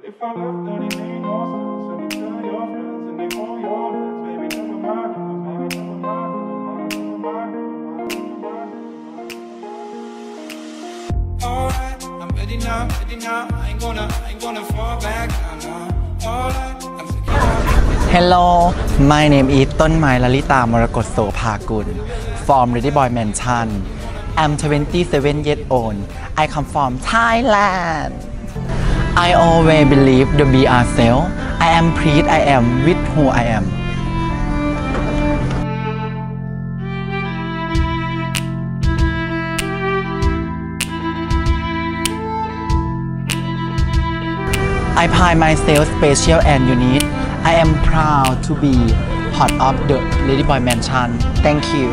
If I left, then it made no sense. And you tell your friends and they call your friends. Baby, never mind, never mind, never mind, never mind, never mind, never mind. Alright, I'm ready now. I ain't gonna fall back now. Alright, I'm Hello, my name is ต้นไม้ลลิตามรกตโสภากุล from Ready Boy Mansion. I'm 27 years old. I come from Thailand. I always believe the be ourselves. I am pleased I am with who I am. I find myself special and unique. I am proud to be part of the Lady Boy Mansion. Thank you.